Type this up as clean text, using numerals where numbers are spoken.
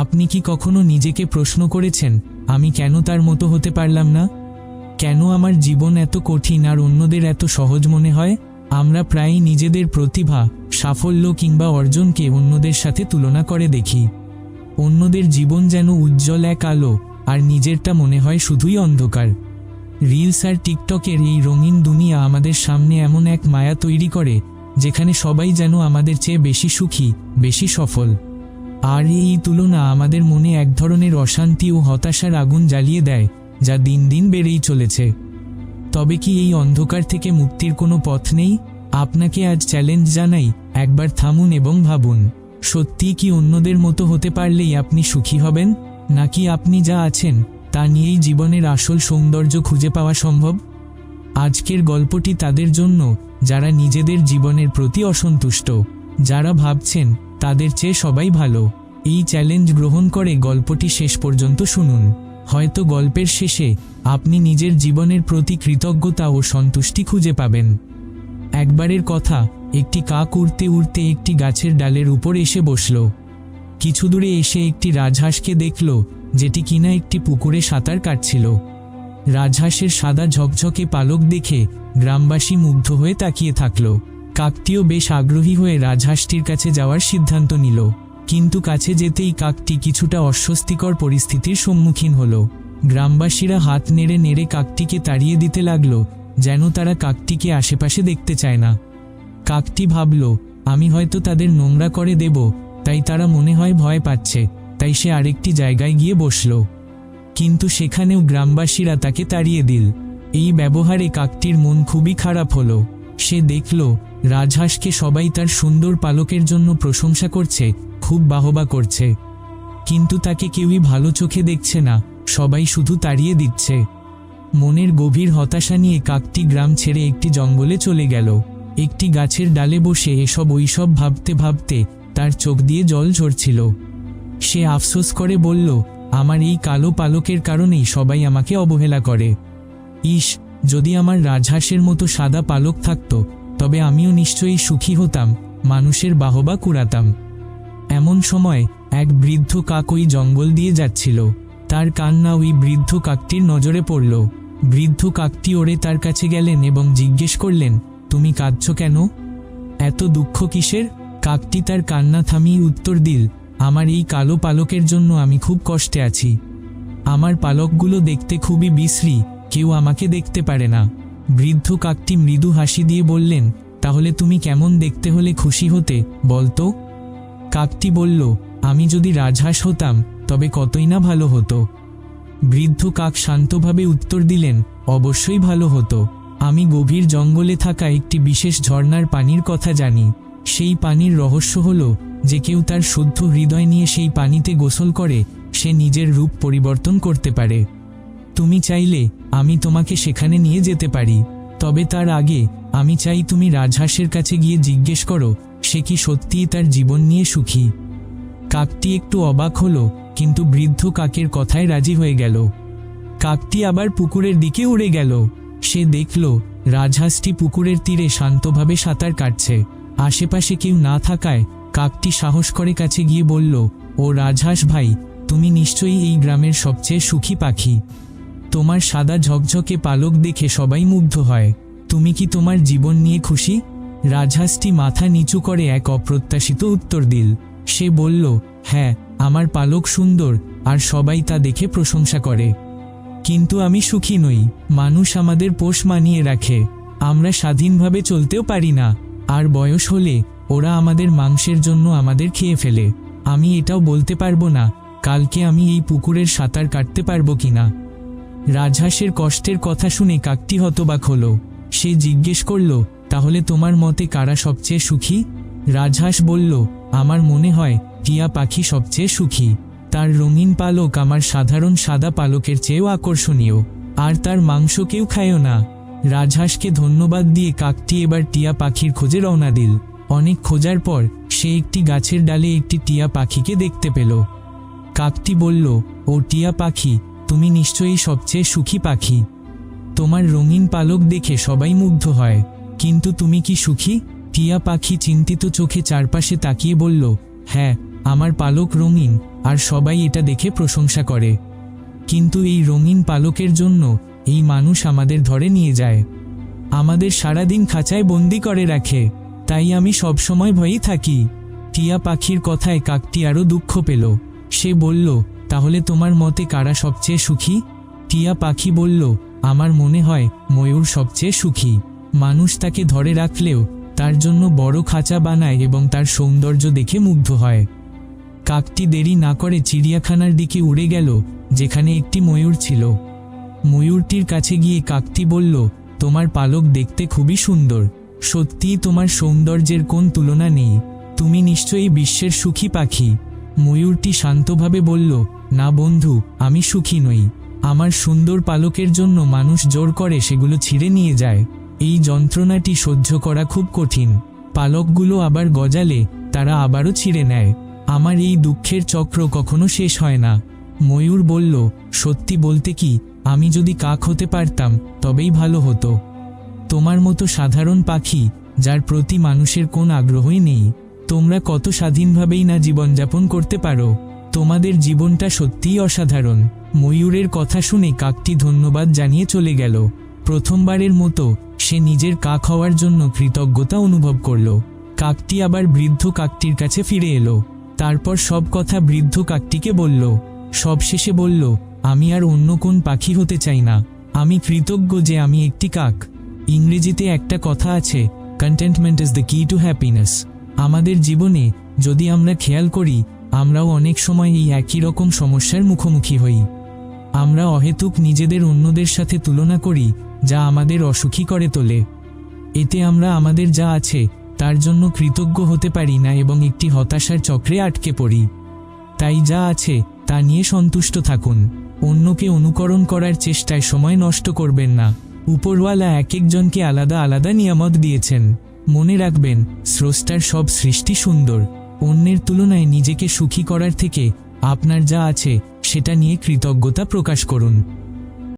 আপনি কি কখনো নিজেকে প্রশ্ন করেছেন, আমি কেন তার মতো হতে পারলাম না? কেন আমার জীবন এত কঠিন আর অন্যদের এত সহজ মনে হয়? আমরা প্রায়ই নিজেদের প্রতিভা, সাফল্য কিংবা অর্জনকে অন্যদের সাথে তুলনা করে দেখি। অন্যদের জীবন যেন উজ্জ্বল এক আলো, আর নিজেরটা মনে হয় শুধুই অন্ধকার। রিলস আর টিকটকের এই রঙিন দুনিয়া আমাদের সামনে এমন এক মায়া তৈরি করে, যেখানে সবাই যেন আমাদের চেয়ে বেশি সুখী, বেশি সফল। আর এই তুলনা আমাদের মনে এক ধরনের অশান্তি ও হতাশার আগুন জ্বালিয়ে দেয়, যা দিন দিন বেড়েই চলেছে। তবে কি এই অন্ধকার থেকে মুক্তির কোনো পথ নেই? আপনাকে আজ চ্যালেঞ্জ জানাই, একবার থামুন এবং ভাবুন, সত্যিই কি অন্যদের মতো হতে পারলেই আপনি সুখী হবেন, নাকি আপনি যা আছেন তা নিয়েই জীবনের আসল সৌন্দর্য খুঁজে পাওয়া সম্ভব? আজকের গল্পটি তাদের জন্য যারা নিজেদের জীবনের প্রতি অসন্তুষ্ট, যারা ভাবছেন তাদের চেয়ে সবাই ভালো। এই চ্যালেঞ্জ গ্রহণ করে গল্পটি শেষ পর্যন্ত শুনুন। হয়তো গল্পের শেষে আপনি নিজের জীবনের প্রতি কৃতজ্ঞতা ও সন্তুষ্টি খুঁজে পাবেন। একবারের কথা, একটি কাক উড়তে উড়তে একটি গাছের ডালের উপর এসে বসল। কিছু দূরে এসে একটি রাজহাঁসকে দেখল, যেটি কিনা একটি পুকুরে সাঁতার কাটছিল। রাজহাঁসের সাদা ঝকঝকে পালক দেখে গ্রামবাসী মুগ্ধ হয়ে তাকিয়ে থাকল। কাকটিও বেশ আগ্রহী হয়ে রাজহাঁসটির কাছে যাওয়ার সিদ্ধান্ত নিল। কিন্তু কাছে যেতেই কাকটি কিছুটা অস্বস্তিকর পরিস্থিতির সম্মুখীন হল। গ্রামবাসীরা হাত নেড়ে নেড়ে কাকটিকে তাড়িয়ে দিতে লাগল, যেন তারা কাকটিকে আশেপাশে দেখতে চায় না। কাকটি ভাবল, আমি হয়তো তাদের নোংরা করে দেব, তাই তারা মনে হয় ভয় পাচ্ছে, তাই সে আরেকটি জায়গায় গিয়ে বসল। কিন্তু সেখানেও গ্রামবাসীরা তাকে তাড়িয়ে দিল। এই ব্যবহারে কাকটির মন খুবই খারাপ হলো। সে দেখল রাজহাঁসকে সবাই তার সুন্দর পালকের জন্য প্রশংসা করছে, খুব বাহবা করছে, কিন্তু তাকে কেউই ভালো চোখে দেখছে না, সবাই শুধু তাড়িয়ে দিচ্ছে। মনের গভীর হতাশা নিয়ে কাকটি গ্রাম ছেড়ে একটি জঙ্গলে চলে গেল। একটি গাছের ডালে বসে এসব ওইসব ভাবতে ভাবতে তার চোখ দিয়ে জল ঝরছিল। সে আফসোস করে বলল, আমার এই কালো পালকের কারণেই সবাই আমাকে অবহেলা করে। ইস, যদি আমার রাজহাঁসের মতো সাদা পালক থাকতো, তবে আমিও নিশ্চয়ই সুখী হতাম, মানুষের বাহবা কুড়াতাম। এমন সময় এক বৃদ্ধ কাক ওই জঙ্গল দিয়ে যাচ্ছিল। তার কান্না ওই বৃদ্ধ কাকটির নজরে পড়ল। বৃদ্ধ কাকটি ওড়ে তার কাছে গেলেন এবং জিজ্ঞেস করলেন, তুমি কাঁদছ কেন? এত দুঃখ কিসের? কাকটি তার কান্না থামিয়ে উত্তর দিল, আমার এই কালো পালকের জন্য আমি খুব কষ্টে আছি। আমার পালকগুলো দেখতে খুবই বিশ্রী, কেউ আমাকে দেখতে পারে না। বৃদ্ধ কাকটি মৃদু হাসি দিয়ে বললেন, তাহলে তুমি কেমন দেখতে হলে খুশি হতে বলতো? কাকটি বলল, আমি যদি রাজহাঁস হতাম তবে কতই না ভালো হতো। বৃদ্ধ কাক শান্তভাবে উত্তর দিলেন, অবশ্যই ভালো হতো। আমি গভীর জঙ্গলে থাকা একটি বিশেষ ঝর্ণার পানির কথা জানি। সেই পানির রহস্য হলো যে কেউ তার শুদ্ধ হৃদয় নিয়ে সেই পানিতে গোসল করে সে নিজের রূপ পরিবর্তন করতে পারে। তুমি চাইলে আমি তোমাকে সেখানে নিয়ে যেতে পারি, তবে তার আগে আমি চাই তুমি রাজহাঁসের কাছে গিয়ে জিজ্ঞেস করো সে কি সত্যিই তার জীবন নিয়ে সুখী। কাকটি একটু অবাক হলো, কিন্তু বৃদ্ধ কাকের কথায় রাজি হয়ে গেল। কাকটি আবার পুকুরের দিকে উড়ে গেল। সে দেখল রাজহাঁসটি পুকুরের তীরে শান্তভাবে সাঁতার কাটছে। আশেপাশে কেউ না থাকায় কাকটি সাহস করে কাছে গিয়ে বলল, ও রাজহাঁস ভাই, তুমি নিশ্চয়ই এই গ্রামের সবচেয়ে সুখী পাখি। তোমার সাদা ঝকঝকে পালক দেখে সবাই মুগ্ধ হয়। তুমি কি তোমার জীবন নিয়ে খুশি? রাজহাঁসটি মাথা নিচু করে এক অপ্রত্যাশিত উত্তর দিল। সে বলল, হ্যাঁ, আমার পালক সুন্দর আর সবাই তা দেখে প্রশংসা করে, কিন্তু আমি সুখী নই। মানুষ আমাদের পোষ মানিয়ে রাখে, আমরা স্বাধীনভাবে চলতেও পারি না, আর বয়স হলে ওরা আমাদের মাংসের জন্য আমাদের খেয়ে ফেলে। আমি এটাও বলতে পারবো না কালকে আমি এই পুকুরের সাঁতার কাটতে পারবো কিনা। রাজহাঁসের কষ্টের কথা শুনে কাকটি হতবাক হলো। সে জিজ্ঞেস করল, তাহলে তোমার মতে কারা সবচেয়ে সুখী? রাজহাঁস বলল, আমার মনে হয় টিয়া পাখি সবচেয়ে সুখী। তার রঙিন পালক আমার সাধারণ সাদা পালকের চেয়েও আকর্ষণীয়, আর তার মাংস কেউ খায়ও না। রাজহাঁসকে ধন্যবাদ দিয়ে কাকটি এবার টিয়া পাখির খোঁজে রওনা দিল। অনেক খোঁজার পর সে একটি গাছের ডালে একটি টিয়া পাখিকে দেখতে পেল। কাকটি বলল, ও টিয়া পাখি, তুমি নিশ্চয়ই সবচেয়ে সুখী পাখি। তোমার রঙিন পালক দেখে সবাই মুগ্ধ হয়, কিন্তু তুমি কি সুখী? টিয়া পাখি চিন্তিত চোখে চারপাশে তাকিয়ে বলল, হ্যাঁ, আমার পালক রঙিন, আর সবাই এটা দেখে প্রশংসা করে। কিন্তু এই রঙিন পালকের জন্য এই মানুষ আমাদের ধরে নিয়ে যায়, আমাদের সারাদিন খাঁচায় বন্দি করে রাখে। তাই আমি সবসময় ভয়েই থাকি। টিয়া পাখির কথায় কাকটি আরও দুঃখ পেল। সে বলল, তাহলে তোমার মতে কারা সবচেয়ে সুখী? টিয়া পাখি বলল, আমার মনে হয় ময়ূর সবচেয়ে সুখী। মানুষ তাকে ধরে রাখলেও তার জন্য বড় খাঁচা বানায় এবং তার সৌন্দর্য দেখে মুগ্ধ হয়। কাকটি দেরি না করে চিড়িয়াখানার দিকে উড়ে গেল, যেখানে একটি ময়ূর ছিল। ময়ূরটির কাছে গিয়ে কাকটি বলল, তোমার পালক দেখতে খুবই সুন্দর, সত্যিই তোমার সৌন্দর্যের কোন তুলনা নেই, তুমি নিশ্চয়ই বিশ্বের সুখী পাখি। ময়ূরটি শান্তভাবে বলল, না বন্ধু, আমি সুখী নই। আমার সুন্দর পালকের জন্য মানুষ জোর করে সেগুলো ছিঁড়ে নিয়ে যায়। এই যন্ত্রণাটি সহ্য করা খুব কঠিন। পালকগুলো আবার গজালে তারা আবারও ছিঁড়ে নেয়। আমার এই দুঃখের চক্র কখনো শেষ হয় না। ময়ূর বলল, সত্যি বলতে কি, আমি যদি কাক হতে পারতাম তবেই ভালো হতো। তোমার মতো সাধারণ পাখি যার প্রতি মানুষের কোনো আগ্রহই নেই, তোমরা কত স্বাধীনভাবেই না জীবনযাপন করতে পারো। তোমাদের জীবনটা সত্যিই অসাধারণ। ময়ূরের কথা শুনে কাকটি ধন্যবাদ জানিয়ে চলে গেল। প্রথমবারের মতো সে নিজের কাক হওয়ার জন্য কৃতজ্ঞতা অনুভব করল। কাকটি আবার বৃদ্ধ কাকটির কাছে ফিরে এলো। তারপর সব কথা বৃদ্ধ কাকটিকে বলল। সবশেষে বলল, আমি আর অন্য কোন পাখি হতে চাই না। আমি কৃতজ্ঞ যে আমি একটি কাক। ইংরেজিতে একটা কথা আছে, কন্টেন্টমেন্ট ইজ দ্য কি টু হ্যাপিনেস। আমাদের জীবনে যদি আমরা খেয়াল করি, আমরাও অনেক সময় এই একই রকম সমস্যার মুখোমুখি হই। আমরা অহেতুক নিজেদের অন্যদের সাথে তুলনা করি, যা আমাদের অসুখী করে তোলে। এতে আমরা আমাদের যা আছে তার জন্য কৃতজ্ঞ হতে পারি না এবং একটি হতাশার চক্রে আটকে পড়ি। তাই যা আছে তা নিয়ে সন্তুষ্ট থাকুন। অন্যকে অনুকরণ করার চেষ্টায় সময় নষ্ট করবেন না। উপরওয়ালা এক একজনকে আলাদা আলাদা নিয়ামত দিয়েছেন। মনে রাখবেন, স্রষ্টার সব সৃষ্টি সুন্দর। অন্যের তুলনায় নিজেকে সুখী করার থেকে আপনার যা আছে সেটা নিয়ে কৃতজ্ঞতা প্রকাশ করুন।